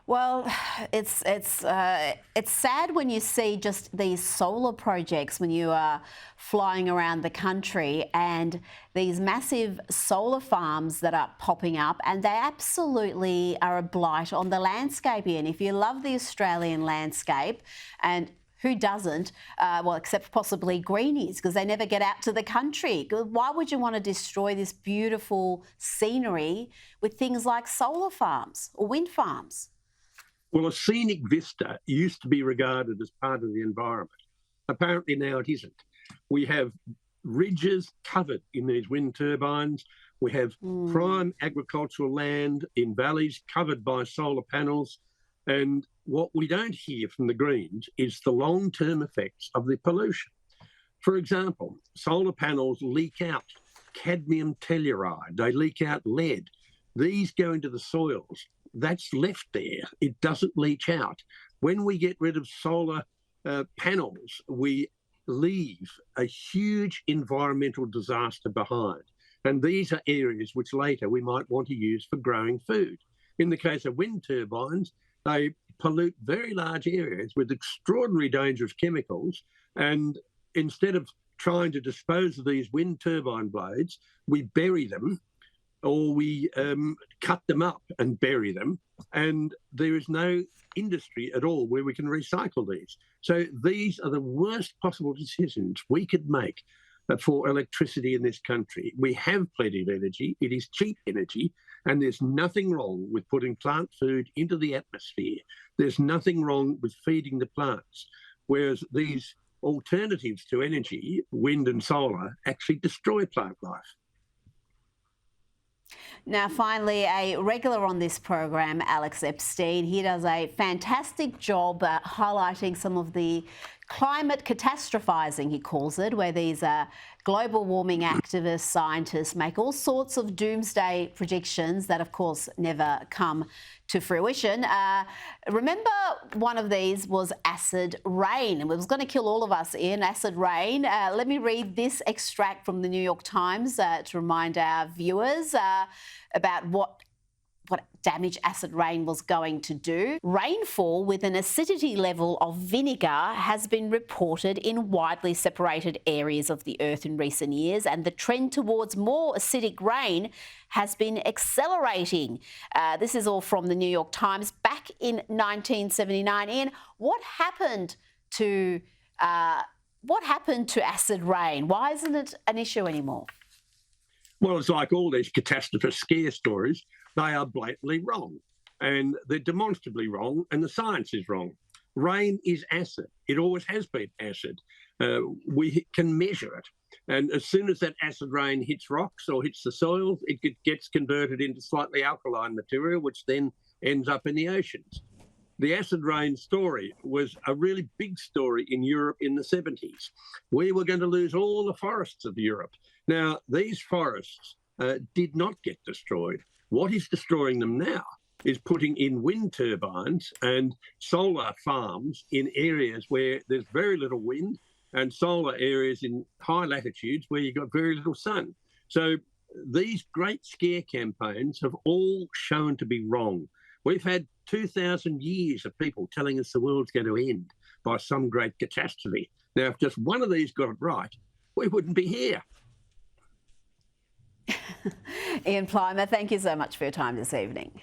Well, it's sad when you see just these solar projects when you are flying around the country and these massive solar farms that are popping up, and they absolutely are a blight on the landscape. And if you love the Australian landscape, and who doesn't? Well, except possibly greenies, because they never get out to the country. Why would you want to destroy this beautiful scenery with things like solar farms or wind farms? Well, a scenic vista used to be regarded as part of the environment. Apparently now it isn't. We have ridges covered in these wind turbines. We have prime agricultural land in valleys covered by solar panels. And what we don't hear from the Greens is the long-term effects of the pollution. For example, solar panels leak out cadmium telluride, they leak out lead. These go into the soils. That's left there. It doesn't leach out. When we get rid of solar panels, we leave a huge environmental disaster behind. And these are areas which later we might want to use for growing food. In the case of wind turbines, they pollute very large areas with extraordinary dangerous chemicals. And instead of trying to dispose of these wind turbine blades, we bury them, or we cut them up and bury them, and there is no industry at all where we can recycle these. So these are the worst possible decisions we could make for electricity in this country. We have plenty of energy, it is cheap energy, and there's nothing wrong with putting plant food into the atmosphere. There's nothing wrong with feeding the plants, whereas these alternatives to energy, wind and solar, actually destroy plant life. Now, finally, a regular on this program, Alex Epstein, he does a fantastic job highlighting some of the climate catastrophizing, he calls it, where these global warming activists, scientists make all sorts of doomsday predictions that, of course, never come to fruition. Remember, one of these was acid rain, and it was going to kill all of us, Ian, acid rain. Let me read this extract from the New York Times to remind our viewers about what damage acid rain was going to do. Rainfall with an acidity level of vinegar has been reported in widely separated areas of the earth in recent years, and the trend towards more acidic rain has been accelerating. This is all from the New York Times. Back in 1979, Ian, what happened to acid rain? Why isn't it an issue anymore? Well, it's like all these catastrophe scare stories. They are blatantly wrong, and they're demonstrably wrong, and the science is wrong. Rain is acid. It always has been acid. We can measure it. And as soon as that acid rain hits rocks or hits the soils, it gets converted into slightly alkaline material, which then ends up in the oceans. The acid rain story was a really big story in Europe in the 70s. We were going to lose all the forests of Europe. Now, these forests did not get destroyed. What is destroying them now is putting in wind turbines and solar farms in areas where there's very little wind, and solar areas in high latitudes where you've got very little sun. So these great scare campaigns have all shown to be wrong. We've had 2,000 years of people telling us the world's going to end by some great catastrophe. Now, if just one of these got it right, we wouldn't be here. Ian Plimer, thank you so much for your time this evening.